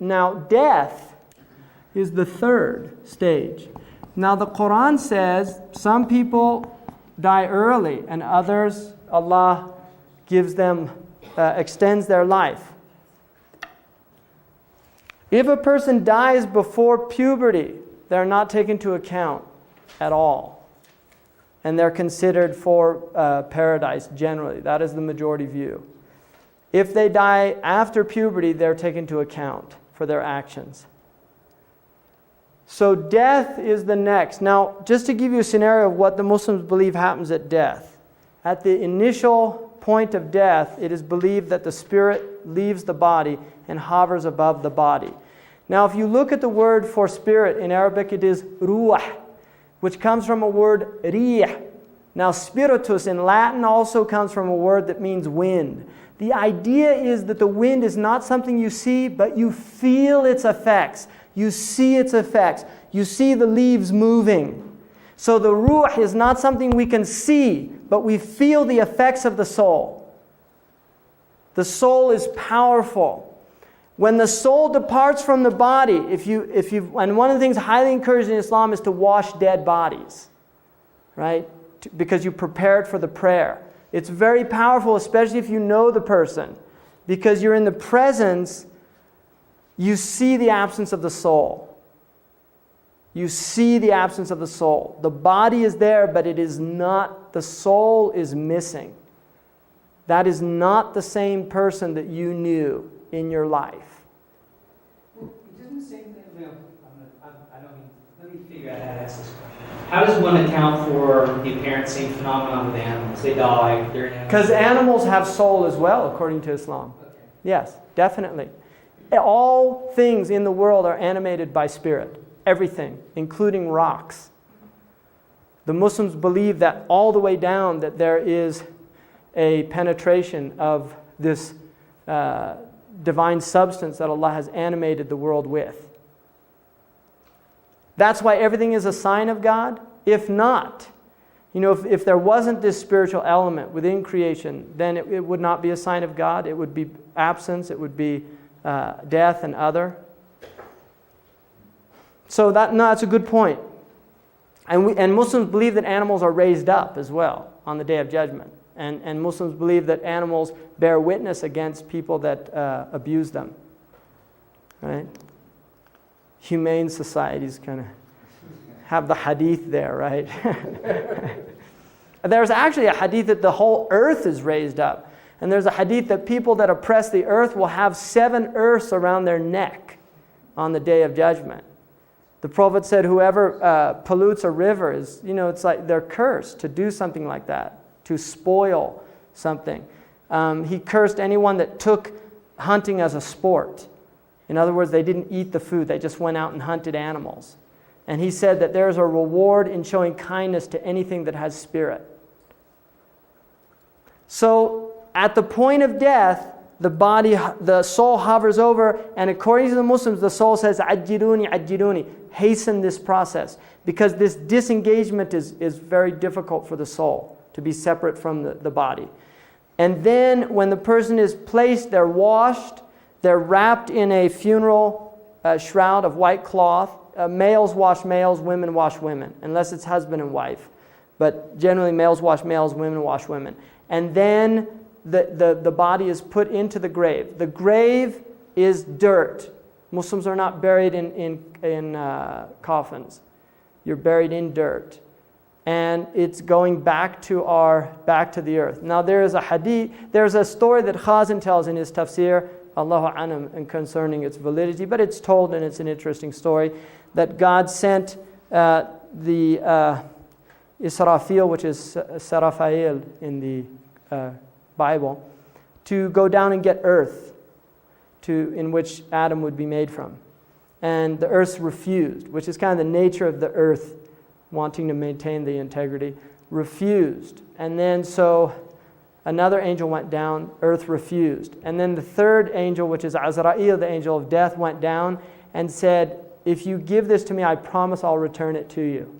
Now, death is the third stage. Now, the Quran says some people die early and others, Allah gives them, extends their life. If a person dies before puberty, they're not taken into account at all. And they're considered for paradise generally. That is the majority view. If they die after puberty, they're taken into account for their actions. So death is the next. Now, just to give you a scenario of what the Muslims believe happens at death. At the initial point of death, it is believed that the spirit leaves the body and hovers above the body. Now, if you look at the word for spirit, in Arabic it is ruh, which comes from a word rih. Now, spiritus in Latin also comes from a word that means wind. The idea is that the wind is not something you see, but you feel its effects. You see its effects. You see the leaves moving. So the ruh is not something we can see, but we feel the effects of the soul. The soul is powerful. When the soul departs from the body, and one of the things highly encouraged in Islam is to wash dead bodies, right? Because you prepare it for the prayer. It's very powerful, especially if you know the person, because you're in the presence. You see the absence of the soul. You see the absence of the soul. The body is there, but it is not, the soul is missing. That is not the same person that you knew in your life. Well, it doesn't say that, let me figure out how to ask this question. How does one account for the apparent same phenomenon with animals? They die, they're animals. Because animals have soul as well, according to Islam. Okay. Yes, definitely. All things in the world are animated by spirit. Everything, including rocks. The Muslims believe that all the way down that there is a penetration of this divine substance that Allah has animated the world with. That's why everything is a sign of God. If not, if there wasn't this spiritual element within creation, then it would not be a sign of God. It would be absence. It would be death and other. So that's a good point. And Muslims believe that animals are raised up as well on the Day of Judgment. And Muslims believe that animals bear witness against people that abuse them. Right? Humane societies kind of have the hadith there, right? There's actually a hadith that the whole earth is raised up. And there's a hadith that people that oppress the earth will have 7 earths around their neck on the Day of Judgment. The Prophet said whoever pollutes a river is, it's like they're cursed to do something like that, to spoil something. He cursed anyone that took hunting as a sport. In other words, they didn't eat the food, they just went out and hunted animals. And he said that there's a reward in showing kindness to anything that has spirit. So, at the point of death, the soul hovers over, and according to the Muslims, the soul says, "Ajiruni, ajiruni," hasten this process, because this disengagement is very difficult for the soul to be separate from the body. And then, when the person is placed, they're washed, they're wrapped in a funeral shroud of white cloth. Males wash males, women wash women, unless it's husband and wife. But generally, males wash males, women wash women. And then the body is put into the grave. The grave is dirt. Muslims are not buried in coffins. You're buried in dirt. And it's going back to the earth. Now there is a hadith, there's a story that Khazin tells in his tafsir, Allahu Anam, and concerning its validity, but it's told and it's an interesting story, that God sent the Israfil, which is Sarafael in the Bible, to go down and get earth in which Adam would be made from. And the earth refused, which is kind of the nature of the earth, wanting to maintain the integrity, refused. And then so another angel went down, earth refused. And then the third angel, which is Azrael, the angel of death, went down and said, "If you give this to me, I promise I'll return it to you."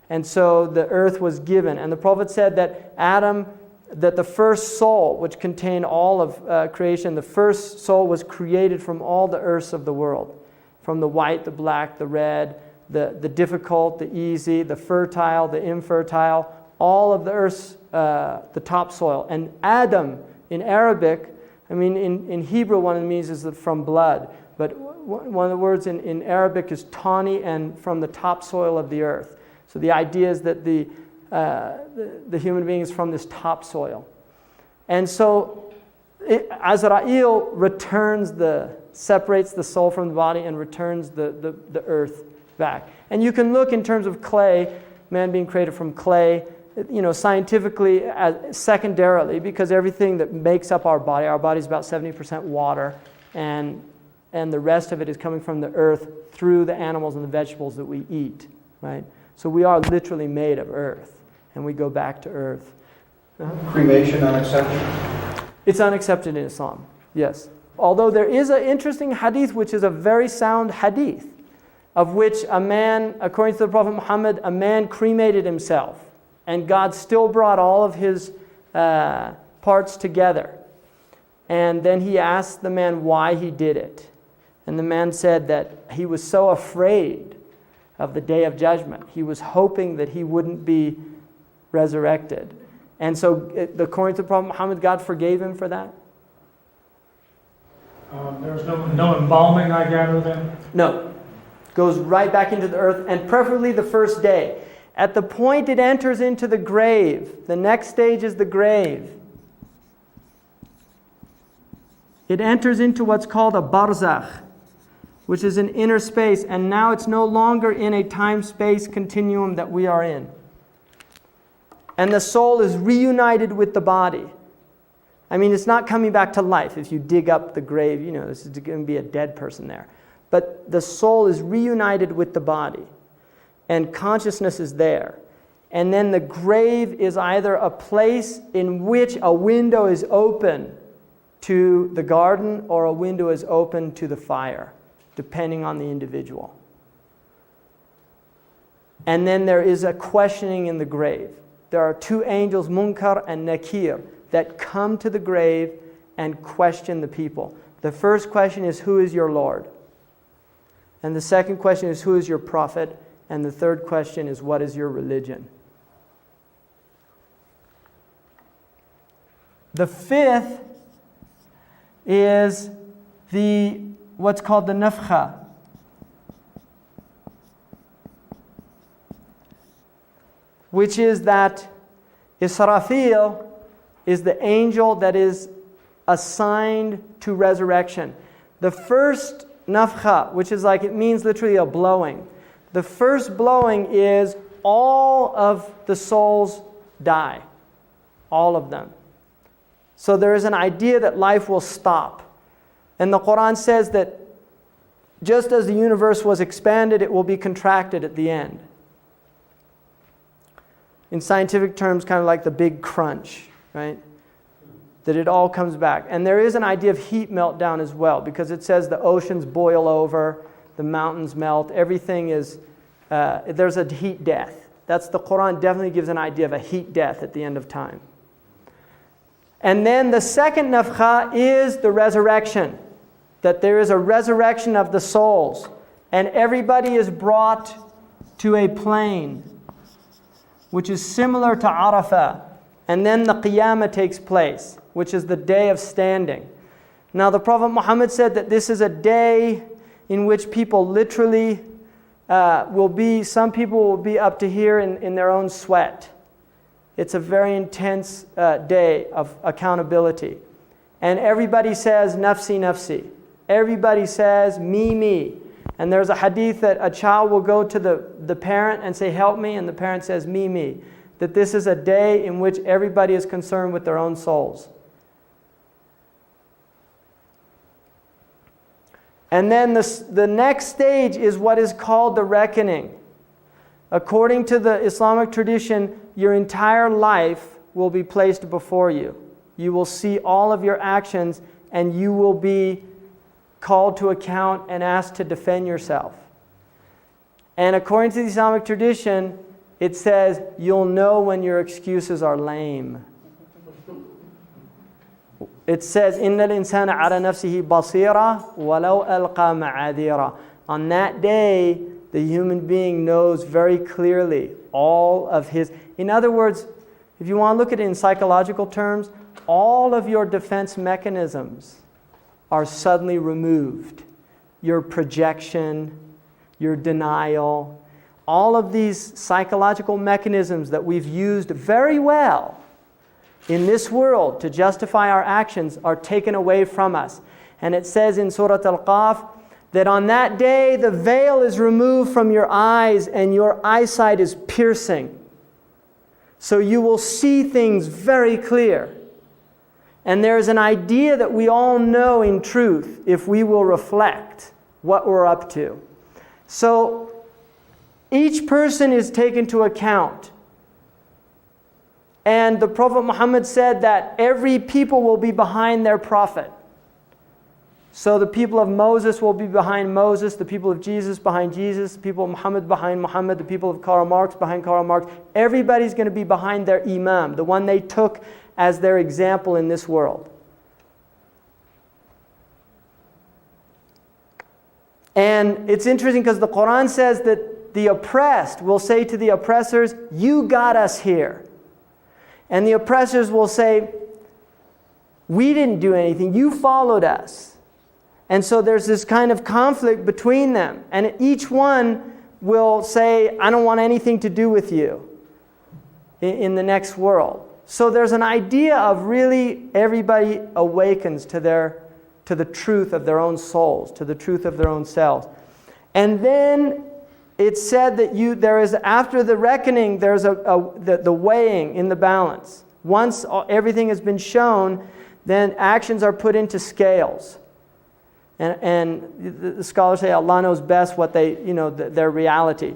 And so the earth was given. And the Prophet said that Adam that the first soul, which contained all of creation, the first soul was created from all the earths of the world, from the white, the black, the red, the difficult, the easy, the fertile, the infertile, all of the earth's, the topsoil. And Adam, in Arabic, I mean, in Hebrew, one of the meanings is from blood, but one of the words in Arabic is tawny and from the topsoil of the earth. So the idea is that the human being is from this topsoil. And so Azrael separates the soul from the body and returns the earth back. And you can look in terms of clay, man being created from clay, scientifically, secondarily, because everything that makes up our body is about 70% water, and the rest of it is coming from the earth through the animals and the vegetables that we eat, right? So we are literally made of earth, and we go back to earth. Cremation unaccepted? It's unaccepted in Islam, yes. Although there is an interesting hadith, which is a very sound hadith, of which a man, according to the Prophet Muhammad, a man cremated himself, and God still brought all of his parts together. And then he asked the man why he did it. And the man said that he was so afraid of the day of judgment. He was hoping that he wouldn't be resurrected. And so, according to the Prophet Muhammad, God forgave him for that? There was no embalming, I gather, then? No. Goes right back into the earth, and preferably the first day. At the point it enters into the grave, the next stage is the grave. It enters into what's called a barzakh, which is an inner space, and now it's no longer in a time-space continuum that we are in. And the soul is reunited with the body. I mean, it's not coming back to life. If you dig up the grave, this is going to be a dead person there. But the soul is reunited with the body, and consciousness is there. And then the grave is either a place in which a window is open to the garden or a window is open to the fire, depending on the individual. And then there is a questioning in the grave. There are two angels, Munkar and Nakir, that come to the grave and question the people. The first question is, who is your Lord? And the second question is, who is your prophet? And the third question is, what is your religion? The fifth is what's called the nafkha. Which is that Israfil is the angel that is assigned to resurrection. The first nafkha, which is it means literally a blowing. The first blowing is all of the souls die. All of them. So there is an idea that life will stop. And the Quran says that just as the universe was expanded, it will be contracted at the end. In scientific terms, kind of like the big crunch, right? That it all comes back. And there is an idea of heat meltdown as well, because it says the oceans boil over, the mountains melt, everything is, there's a heat death. The Quran definitely gives an idea of a heat death at the end of time. And then the second nafkha is the resurrection, that there is a resurrection of the souls, and everybody is brought to a plane, which is similar to Arafah. And then the Qiyamah takes place, which is the day of standing. Now the Prophet Muhammad said that this is a day in which people literally some people will be up to here in their own sweat. It's a very intense day of accountability. And everybody says, nafsi, nafsi. Everybody says, me. And there's a hadith that a child will go to the parent and say, help me, and the parent says, me. That this is a day in which everybody is concerned with their own souls. And then the next stage is what is called the reckoning. According to the Islamic tradition, your entire life will be placed before you. You will see all of your actions, and you will be called to account and asked to defend yourself. And according to the Islamic tradition, it says you'll know when your excuses are lame. it says, إِنَّ الْإِنسَانَ عَلَى نَفْسِهِ بَصِيرًا وَلَوْ أَلْقَى مَعَاذِيرًا. On that day, the human being knows very clearly all of his... In other words, if you want to look at it in psychological terms, all of your defense mechanisms are suddenly removed. Your projection, your denial, all of these psychological mechanisms that we've used very well in this world to justify our actions are taken away from us. And it says in Surah Al-Qaf that on that day the veil is removed from your eyes and your eyesight is piercing. So you will see things very clear. And there's an idea that we all know in truth if we will reflect what we're up to. So each person is taken to account. And the Prophet Muhammad said that every people will be behind their prophet. So the people of Moses will be behind Moses, the people of Jesus behind Jesus, the people of Muhammad behind Muhammad, the people of Karl Marx behind Karl Marx. Everybody's going to be behind their imam, the one they took as their example in this world. And it's interesting because the Quran says that the oppressed will say to the oppressors, "You got us here." And the oppressors will say, "We didn't do anything, you followed us." And so there's this kind of conflict between them. And each one will say, "I don't want anything to do with you in the next world." So there's an idea of really everybody awakens to the truth of their own souls, to the truth of their own selves. And then it's said that there is, after the reckoning, there's the weighing in the balance. Once everything has been shown, then actions are put into scales. And the scholars say Allah knows best what their reality.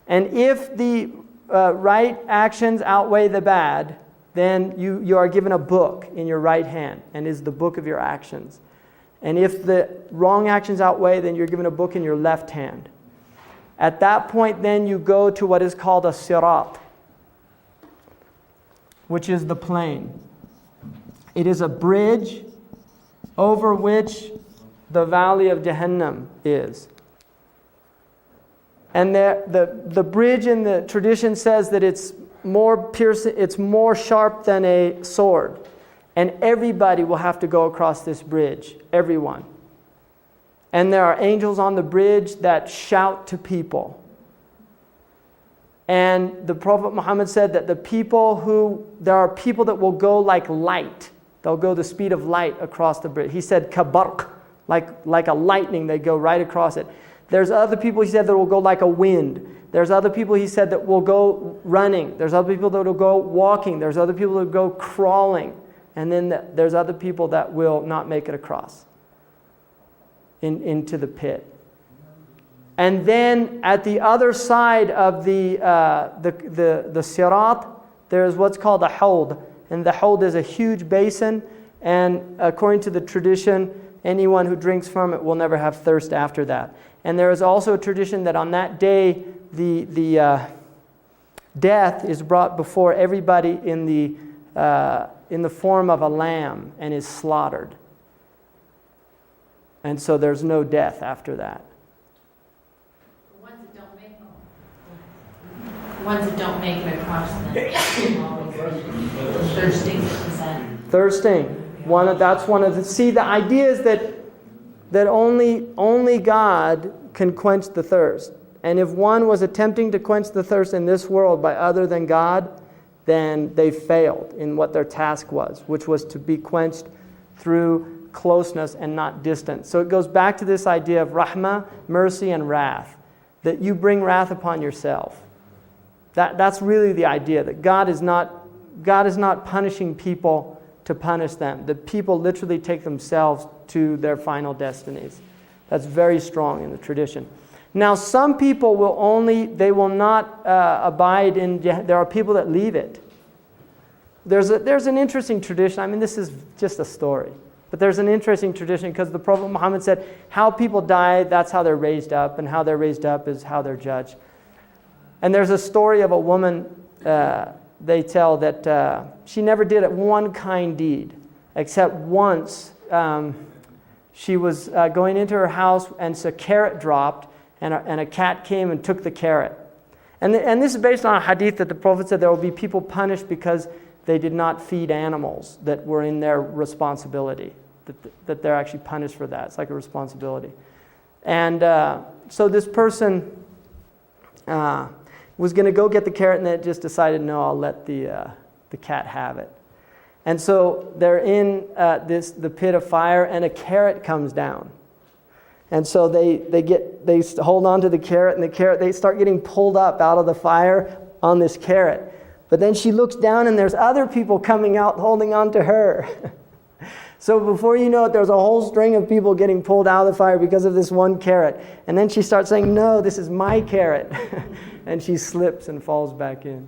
And if the right actions outweigh the bad, then you are given a book in your right hand, and is the book of your actions. And if the wrong actions outweigh, then you're given a book in your left hand. At that point, then you go to what is called a sirat, which is the plain. It is a bridge over which the valley of Jahannam is. And the bridge in the tradition says that it's more sharp than a sword. And everybody will have to go across this bridge. Everyone. And there are angels on the bridge that shout to people. And the Prophet Muhammad said that there are people that will go like light. They'll go the speed of light across the bridge. He said, kabarq, like a lightning, they go right across it. There's other people, he said, that will go like a wind. There's other people, he said, that will go running. There's other people that will go walking. There's other people that will go crawling. And then there's other people that will not make it across into the pit. And then at the other side of the sirat, there's what's called a hawd. And the hawd is a huge basin. And according to the tradition, anyone who drinks from it will never have thirst after that. And there is also a tradition that on that day, the death is brought before everybody in the form of a lamb and is slaughtered. And so there's no death after that. The ones that don't make it across the thirsting. Thirsting. That's one of the... See, the idea is that only God can quench the thirst. And if one was attempting to quench the thirst in this world by other than God, then they failed in what their task was, which was to be quenched through closeness and not distance. So it goes back to this idea of rahmah, mercy, and wrath, that you bring wrath upon yourself. That's really the idea, that God is not punishing people to punish them. The people literally take themselves to their final destinies. That's very strong in the tradition. Now, some people will not abide in Jahannam. There are people that leave it. There's an interesting tradition. I mean, this is just a story. But there's an interesting tradition because the Prophet Muhammad said, how people die, that's how they're raised up. And how they're raised up is how they're judged. And there's a story of a woman, they tell that she never did one kind deed. except once she was going into her house and a carrot dropped, and a cat came and took the carrot. And this is based on a hadith that the Prophet said there will be people punished because they did not feed animals that were in their responsibility, that they're actually punished for that. It's like a responsibility. And so this person was going to go get the carrot, and then just decided, no, I'll let the cat have it. And so they're in the pit of fire, and a carrot comes down. And so they hold on to the carrot, and they start getting pulled up out of the fire on this carrot. But then she looks down, and there's other people coming out holding on to her. So before you know it, there's a whole string of people getting pulled out of the fire because of this one carrot. And then she starts saying, no, this is my carrot. And she slips and falls back in.